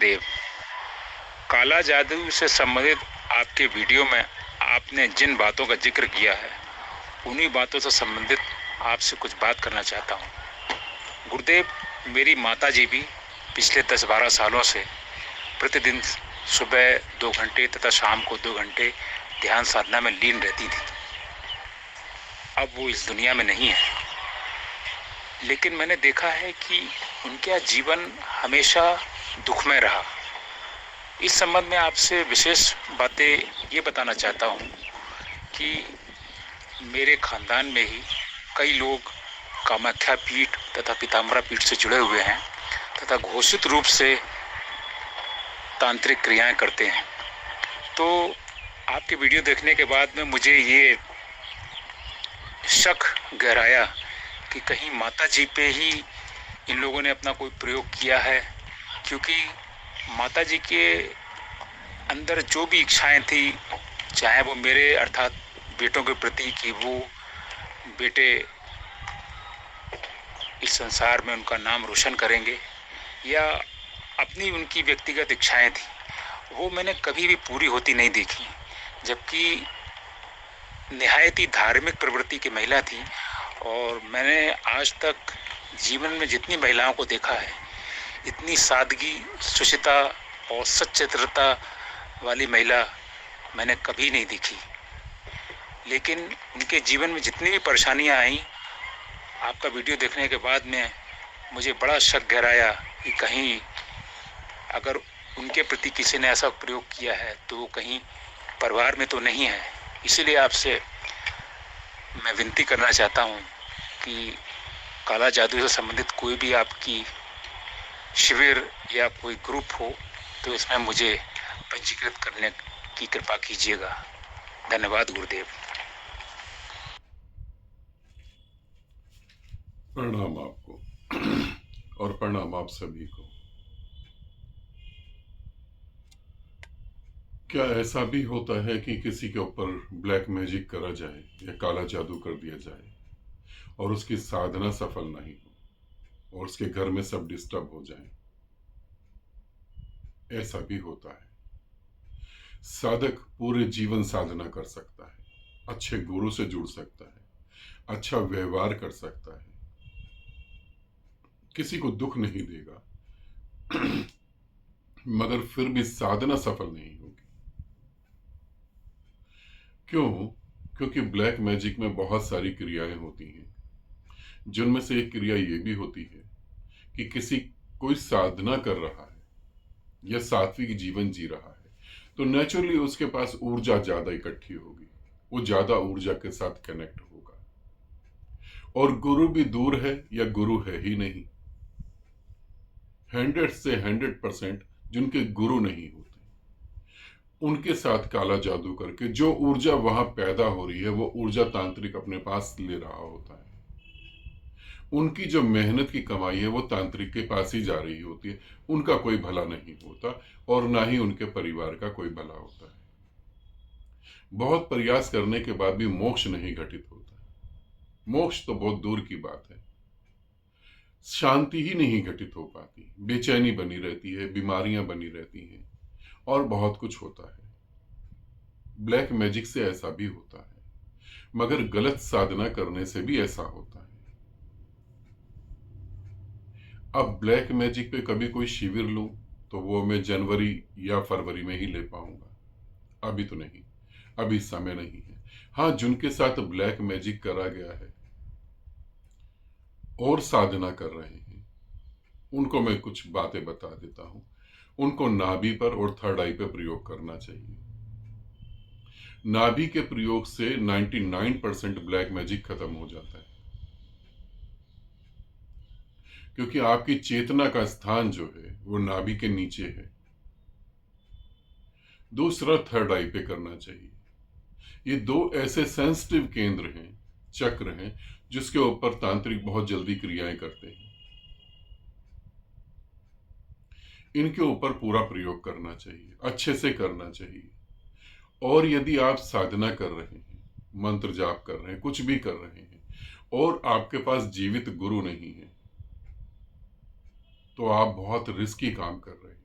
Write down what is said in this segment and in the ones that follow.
गुरुदेव, काला जादू से संबंधित आपके वीडियो में आपने जिन बातों का जिक्र किया है, उन्हीं बातों से संबंधित आपसे कुछ बात करना चाहता हूँ। गुरुदेव, मेरी माता जी भी पिछले 10-12 सालों से प्रतिदिन सुबह 2 घंटे तथा शाम को 2 घंटे ध्यान साधना में लीन रहती थी। अब वो इस दुनिया में नहीं है, लेकिन मैंने देखा है कि उनका जीवन हमेशा दुखमय रहा। इस संबंध में आपसे विशेष बातें ये बताना चाहता हूँ कि मेरे खानदान में ही कई लोग कामाख्या पीठ तथा पीताम्बरा पीठ से जुड़े हुए हैं तथा घोषित रूप से तांत्रिक क्रियाएं करते हैं। तो आपके वीडियो देखने के बाद में मुझे ये शक गहराया कि कहीं माता जी पे ही इन लोगों ने अपना कोई प्रयोग किया है, क्योंकि माता जी के अंदर जो भी इच्छाएं थी, चाहे वो मेरे अर्थात बेटों के प्रति कि वो बेटे इस संसार में उनका नाम रोशन करेंगे, या अपनी उनकी व्यक्तिगत इच्छाएं थी, वो मैंने कभी भी पूरी होती नहीं देखी। जबकि निहायत ही धार्मिक प्रवृत्ति की महिला थी, और मैंने आज तक जीवन में जितनी महिलाओं को देखा है, इतनी सादगी, शुचिता और सच्चरित्रता वाली महिला मैंने कभी नहीं देखी। लेकिन उनके जीवन में जितनी भी परेशानियां आई, आपका वीडियो देखने के बाद में मुझे बड़ा शक गहराया कि कहीं अगर उनके प्रति किसी ने ऐसा प्रयोग किया है तो वो कहीं परिवार में तो नहीं है। इसीलिए आपसे मैं विनती करना चाहता हूँ कि काला जादू से संबंधित कोई भी आपकी शिविर या कोई ग्रुप हो तो इसमें मुझे पंजीकृत करने की कृपा कीजिएगा। धन्यवाद गुरुदेव। प्रणाम आपको और प्रणाम आप सभी को। क्या ऐसा भी होता है कि किसी के ऊपर ब्लैक मैजिक करा जाए या काला जादू कर दिया जाए और उसकी साधना सफल नहीं हो और उसके घर में सब डिस्टर्ब हो जाए? ऐसा भी होता है। साधक पूरे जीवन साधना कर सकता है, अच्छे गुरु से जुड़ सकता है, अच्छा व्यवहार कर सकता है, किसी को दुख नहीं देगा मगर फिर भी साधना सफल नहीं होगी। क्यों? क्योंकि ब्लैक मैजिक में बहुत सारी क्रियाएं होती हैं, जिनमें से एक क्रिया ये भी होती है कि किसी कोई साधना कर रहा है या सात्विक जीवन जी रहा है तो नेचुरली उसके पास ऊर्जा ज्यादा इकट्ठी होगी, वो ज्यादा ऊर्जा के साथ कनेक्ट होगा। और गुरु भी दूर है या गुरु है ही नहीं। 100 से 100% जिनके गुरु नहीं होते, उनके साथ काला जादू करके जो ऊर्जा वहां पैदा हो रही है वो ऊर्जा तांत्रिक अपने पास ले रहा होता है। उनकी जो मेहनत की कमाई है वो तांत्रिक के पास ही जा रही होती है। उनका कोई भला नहीं होता और ना ही उनके परिवार का कोई भला होता है। बहुत प्रयास करने के बाद भी मोक्ष नहीं घटित होता। मोक्ष तो बहुत दूर की बात है, शांति ही नहीं घटित हो पाती, बेचैनी बनी रहती है, बीमारियां बनी रहती हैं और बहुत कुछ होता है। ब्लैक मैजिक से ऐसा भी होता है, मगर गलत साधना करने से भी ऐसा होता है। अब ब्लैक मैजिक पे कभी कोई शिविर लूं तो वो मैं जनवरी या फरवरी में ही ले पाऊंगा, अभी तो नहीं, अभी समय नहीं है। हाँ, जिनके साथ ब्लैक मैजिक करा गया है और साधना कर रहे हैं, उनको मैं कुछ बातें बता देता हूं। उनको नाभि पर और थर्ड आई पे प्रयोग करना चाहिए। नाभि के प्रयोग से 99% ब्लैक मैजिक खत्म हो जाता है, क्योंकि आपकी चेतना का स्थान जो है वो नाभि के नीचे है। दूसरा, थर्ड आई पे करना चाहिए। ये दो ऐसे सेंसिटिव केंद्र हैं, चक्र हैं, जिसके ऊपर तांत्रिक बहुत जल्दी क्रियाएं करते हैं। इनके ऊपर पूरा प्रयोग करना चाहिए, अच्छे से करना चाहिए। और यदि आप साधना कर रहे हैं, मंत्र जाप कर रहे हैं, कुछ भी कर रहे हैं और आपके पास जीवित गुरु नहीं है, तो आप बहुत रिस्की काम कर रहे हैं।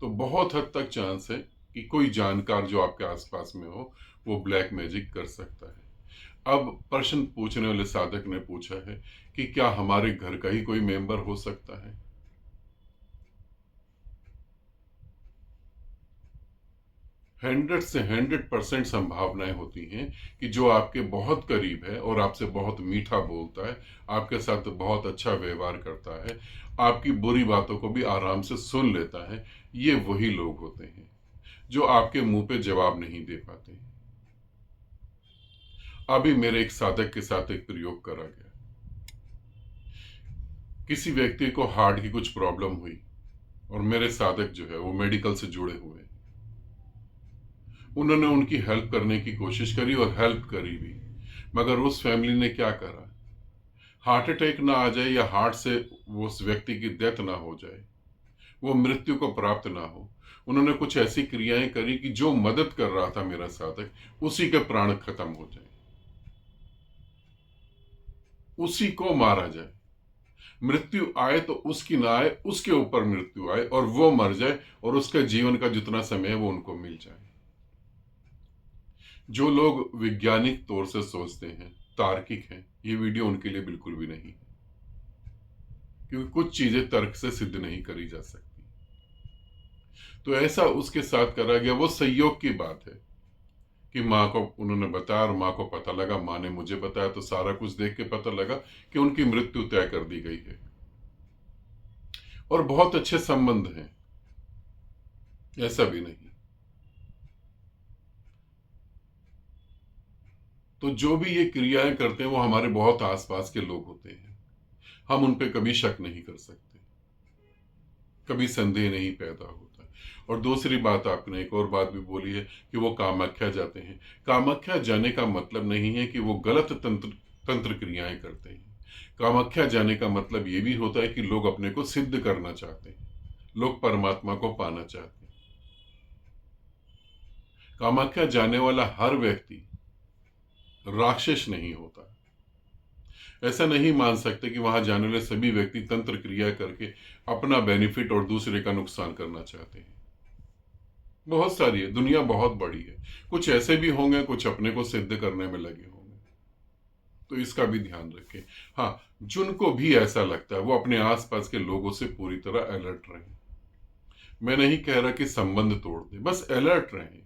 तो बहुत हद तक चांस है कि कोई जानकार जो आपके आसपास में हो वो ब्लैक मैजिक कर सकता है। अब प्रश्न पूछने वाले साधक ने पूछा है कि क्या हमारे घर का ही कोई मेंबर हो सकता है? 100 से 100% संभावनाएं होती हैं कि जो आपके बहुत करीब है और आपसे बहुत मीठा बोलता है, आपके साथ बहुत अच्छा व्यवहार करता है, आपकी बुरी बातों को भी आराम से सुन लेता है, ये वही लोग होते हैं जो आपके मुंह पे जवाब नहीं दे पाते। अभी मेरे एक साधक के साथ एक प्रयोग करा गया। किसी व्यक्ति को हार्ट की कुछ प्रॉब्लम हुई और मेरे साधक जो है वो मेडिकल से जुड़े हुए हैं। उन्होंने उनकी हेल्प करने की कोशिश करी और हेल्प करी भी, मगर उस फैमिली ने क्या करा, हार्ट अटैक ना आ जाए या हार्ट से वो उस व्यक्ति की डेथ ना हो जाए, वो मृत्यु को प्राप्त ना हो, उन्होंने कुछ ऐसी क्रियाएं करी कि जो मदद कर रहा था मेरा साधक, उसी के प्राण खत्म हो जाए, उसी को मारा जाए। मृत्यु आए तो उसकी ना आए, उसके ऊपर मृत्यु आए और वो मर जाए और उसके जीवन का जितना समय है वो उनको मिल जाए। जो लोग वैज्ञानिक तौर से सोचते हैं, तार्किक हैं, ये वीडियो उनके लिए बिल्कुल भी नहीं है, क्योंकि कुछ चीजें तर्क से सिद्ध नहीं करी जा सकती। तो ऐसा उसके साथ करा गया। वो संयोग की बात है कि माँ को उन्होंने बताया और माँ को पता लगा, माँ ने मुझे बताया, तो सारा कुछ देख के पता लगा कि उनकी मृत्यु तय कर दी गई है और बहुत अच्छे संबंध हैं, ऐसा भी नहीं। तो जो भी ये क्रियाएं करते हैं वो हमारे बहुत आसपास के लोग होते हैं। हम उन पे कभी शक नहीं कर सकते, कभी संदेह नहीं पैदा होता। और दूसरी बात, आपने एक और बात भी बोली है कि वो कामाख्या जाते हैं। कामाख्या जाने का मतलब नहीं है कि वो गलत तंत्र क्रियाएं करते हैं। कामाख्या जाने का मतलब ये भी होता है कि लोग अपने को सिद्ध करना चाहते हैं, लोग परमात्मा को पाना चाहते हैं। कामाख्या जाने वाला हर व्यक्ति राक्षस नहीं होता। ऐसा नहीं मान सकते कि वहां जाने वाले सभी व्यक्ति तंत्र क्रिया करके अपना बेनिफिट और दूसरे का नुकसान करना चाहते हैं। बहुत सारी है, दुनिया बहुत बड़ी है, कुछ ऐसे भी होंगे, कुछ अपने को सिद्ध करने में लगे होंगे, तो इसका भी ध्यान रखें। हाँ, जिनको भी ऐसा लगता है वो अपने आसपास के लोगों से पूरी तरह अलर्ट रहें। मैं नहीं कह रहा कि संबंध तोड़ दें, बस अलर्ट रहें।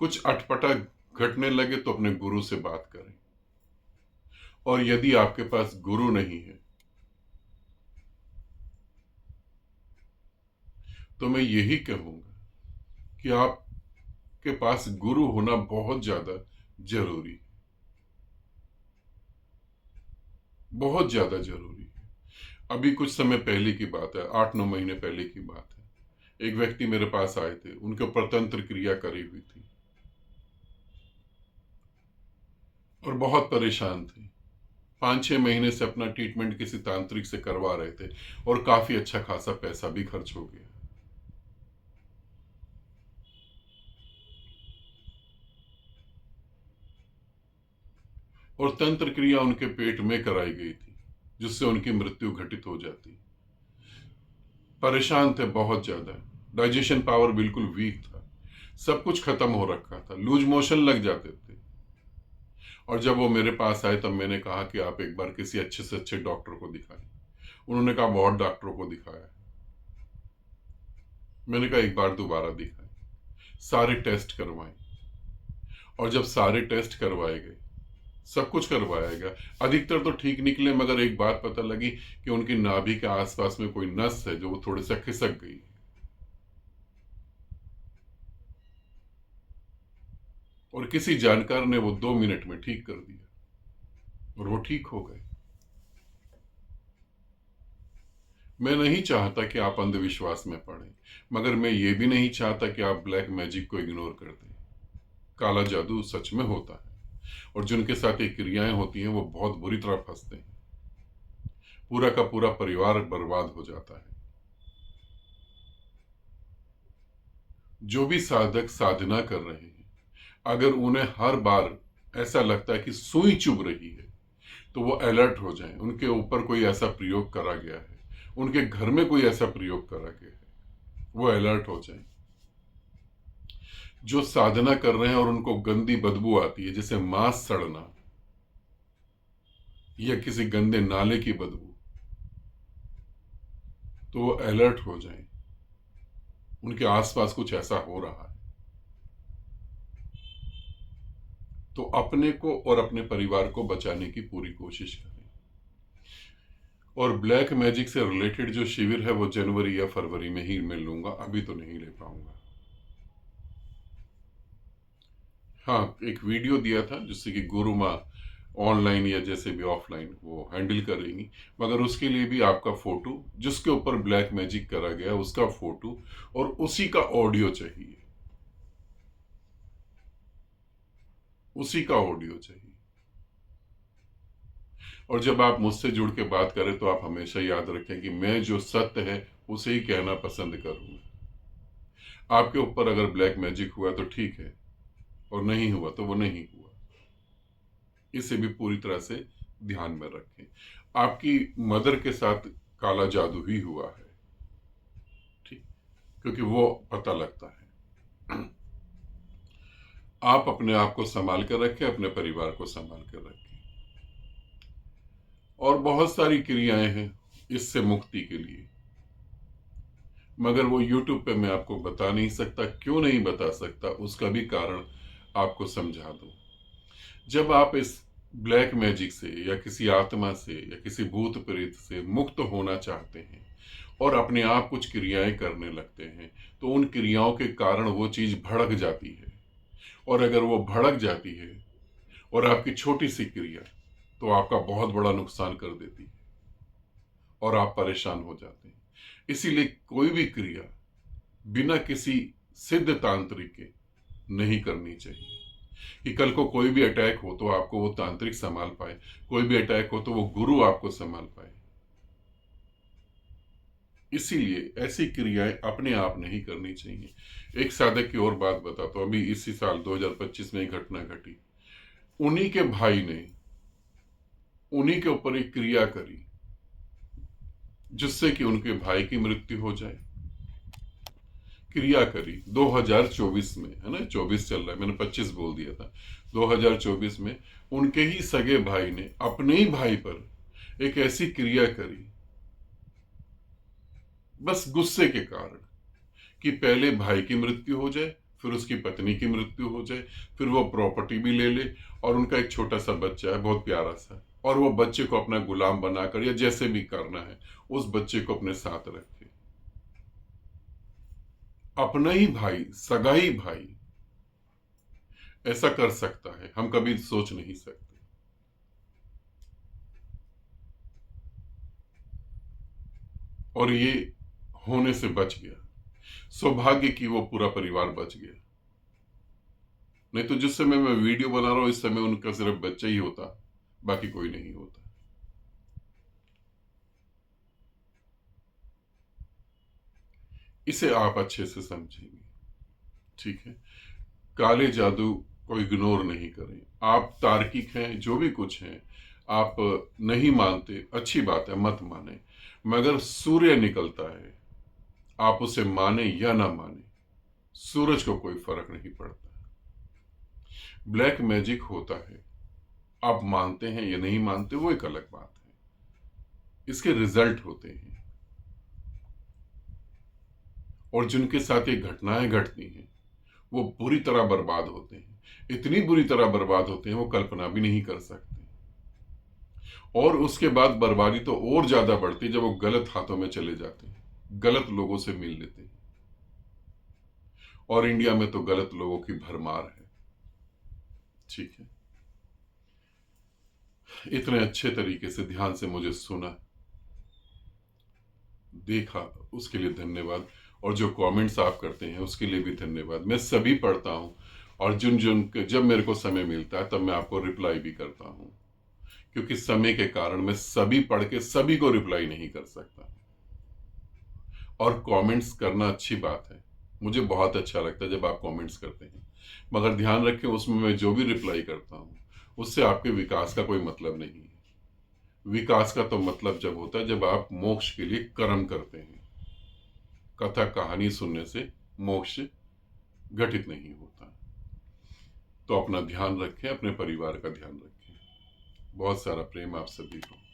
कुछ अटपटा घटने लगे तो अपने गुरु से बात करें, और यदि आपके पास गुरु नहीं है तो मैं यही कहूंगा कि आपके पास गुरु होना बहुत ज्यादा जरूरी है, बहुत ज्यादा जरूरी है। अभी कुछ समय पहले की बात है, 8-9 महीने पहले की बात है। एक व्यक्ति मेरे पास आए थे, उनके ऊपर तंत्र क्रिया करी हुई थी और बहुत परेशान थे। 5-6 महीने से अपना ट्रीटमेंट किसी तांत्रिक से करवा रहे थे और काफी अच्छा खासा पैसा भी खर्च हो गया। और तंत्र क्रिया उनके पेट में कराई गई थी, जिससे उनकी मृत्यु घटित हो जाती। परेशान थे बहुत ज्यादा, डाइजेशन पावर बिल्कुल वीक था, सब कुछ खत्म हो रखा था, लूज मोशन लग जाते थे। और जब वो मेरे पास आए तब मैंने कहा कि आप एक बार किसी अच्छे से अच्छे डॉक्टर को दिखाएं। उन्होंने कहा बहुत डॉक्टरों को दिखाया। मैंने कहा एक बार दोबारा दिखाएं, सारे टेस्ट करवाएं। और जब सारे टेस्ट करवाए गए, सब कुछ करवाया गया, अधिकतर तो ठीक निकले, मगर एक बात पता लगी कि उनकी नाभि के आसपास में कोई नस है जो वो थोड़े सा खिसक गई, और किसी जानकार ने वो 2 मिनट में ठीक कर दिया और वो ठीक हो गए। मैं नहीं चाहता कि आप अंधविश्वास में पड़ें, मगर मैं ये भी नहीं चाहता कि आप ब्लैक मैजिक को इग्नोर कर दें। काला जादू सच में होता है, और जिनके साथ ये क्रियाएं होती हैं वो बहुत बुरी तरह फंसते हैं, पूरा का पूरा परिवार बर्बाद हो जाता है। जो भी साधक साधना कर रहे हैं, अगर उन्हें हर बार ऐसा लगता है कि सुई चुभ रही है, तो वो अलर्ट हो जाएं। उनके ऊपर कोई ऐसा प्रयोग करा गया है, उनके घर में कोई ऐसा प्रयोग करा गया है, वो अलर्ट हो जाएं। जो साधना कर रहे हैं और उनको गंदी बदबू आती है, जैसे मांस सड़ना या किसी गंदे नाले की बदबू, तो वो अलर्ट हो जाएं, उनके आसपास कुछ ऐसा हो रहा है। तो अपने को और अपने परिवार को बचाने की पूरी कोशिश करें। और ब्लैक मैजिक से रिलेटेड जो शिविर है वो जनवरी या फरवरी में ही मैं लूंगा, अभी तो नहीं ले पाऊंगा। हाँ, एक वीडियो दिया था जिससे कि गुरु माँ ऑनलाइन या जैसे भी ऑफलाइन वो हैंडल करेंगी, मगर उसके लिए भी आपका फोटो, जिसके ऊपर ब्लैक मैजिक करा गया उसका फोटो और उसी का ऑडियो चाहिए, उसी का ऑडियो चाहिए। और जब आप मुझसे जुड़ के बात करें तो आप हमेशा याद रखें कि मैं जो सत्य है उसे ही कहना पसंद करूंगा। आपके ऊपर अगर ब्लैक मैजिक हुआ तो ठीक है, और नहीं हुआ तो वो नहीं हुआ। इसे भी पूरी तरह से ध्यान में रखें। आपकी मदर के साथ काला जादू ही हुआ है, ठीक, क्योंकि वो पता लगता है। आप अपने आप को संभाल कर रखें, अपने परिवार को संभाल कर रखें। और बहुत सारी क्रियाएं हैं इससे मुक्ति के लिए, मगर वो यूट्यूब पे मैं आपको बता नहीं सकता। क्यों नहीं बता सकता, उसका भी कारण आपको समझा दूं। जब आप इस ब्लैक मैजिक से या किसी आत्मा से या किसी भूत प्रेत से मुक्त होना चाहते हैं और अपने आप कुछ क्रियाएं करने लगते हैं, तो उन क्रियाओं के कारण वो चीज भड़क जाती है। और अगर वो भड़क जाती है और आपकी छोटी सी क्रिया तो आपका बहुत बड़ा नुकसान कर देती है और आप परेशान हो जाते हैं। इसीलिए कोई भी क्रिया बिना किसी सिद्ध तांत्रिक के नहीं करनी चाहिए, कि कल को कोई भी अटैक हो तो आपको वो तांत्रिक संभाल पाए, कोई भी अटैक हो तो वो गुरु आपको संभाल पाए। इसीलिए ऐसी क्रियाएं अपने आप नहीं करनी चाहिए। एक साधक की और बात बताता हूं। अभी इसी साल 2025 में एक घटना घटी। उन्हीं के भाई ने उन्हीं के ऊपर एक क्रिया करी जिससे कि उनके भाई की मृत्यु हो जाए। क्रिया करी 2024 में, है ना, 24 चल रहा है, मैंने 25 बोल दिया था। 2024 में उनके ही सगे भाई ने अपने ही भाई पर एक ऐसी क्रिया करी, बस गुस्से के कारण, कि पहले भाई की मृत्यु हो जाए, फिर उसकी पत्नी की मृत्यु हो जाए, फिर वो प्रॉपर्टी भी ले ले, और उनका एक छोटा सा बच्चा है बहुत प्यारा सा, और वो बच्चे को अपना गुलाम बनाकर या जैसे भी करना है उस बच्चे को अपने साथ रखे। अपना ही भाई, सगा ही भाई ऐसा कर सकता है, हम कभी सोच नहीं सकते। और ये होने से बच गया। सौभाग्य कि वो पूरा परिवार बच गया, नहीं तो जिस समय मैं वीडियो बना रहा हूं इस समय उनका सिर्फ बच्चा ही होता, बाकी कोई नहीं होता। इसे आप अच्छे से समझेंगे, ठीक है। काले जादू को इग्नोर नहीं करें। आप तार्किक हैं, जो भी कुछ हैं, आप नहीं मानते, अच्छी बात है, मत माने, मगर सूर्य निकलता है, आप उसे माने या ना माने, सूरज को कोई फर्क नहीं पड़ता। ब्लैक मैजिक होता है, आप मानते हैं या नहीं मानते वो एक अलग बात है, इसके रिजल्ट होते हैं। और जिनके साथ ये घटनाएं घटती हैं वो बुरी तरह बर्बाद होते हैं, इतनी बुरी तरह बर्बाद होते हैं वो कल्पना भी नहीं कर सकते। और उसके बाद बर्बादी तो और ज्यादा बढ़ती है जब वो गलत हाथों में चले जाते हैं, गलत लोगों से मिल लेते हैं। और इंडिया में तो गलत लोगों की भरमार है, ठीक है। इतने अच्छे तरीके से ध्यान से मुझे सुना, देखा, उसके लिए धन्यवाद। और जो कमेंट्स आप करते हैं उसके लिए भी धन्यवाद। मैं सभी पढ़ता हूं, और जिन जिन जब मेरे को समय मिलता है तब मैं आपको रिप्लाई भी करता हूं, क्योंकि समय के कारण मैं सभी पढ़ के सभी को रिप्लाई नहीं कर सकता। और कमेंट्स करना अच्छी बात है, मुझे बहुत अच्छा लगता है जब आप कमेंट्स करते हैं, मगर ध्यान रखें उसमें मैं जो भी रिप्लाई करता हूं उससे आपके विकास का कोई मतलब नहीं है। विकास का तो मतलब जब होता है जब आप मोक्ष के लिए कर्म करते हैं। कथा कहानी सुनने से मोक्ष घटित नहीं होता। तो अपना ध्यान रखें, अपने परिवार का ध्यान रखें। बहुत सारा प्रेम आप सभी को।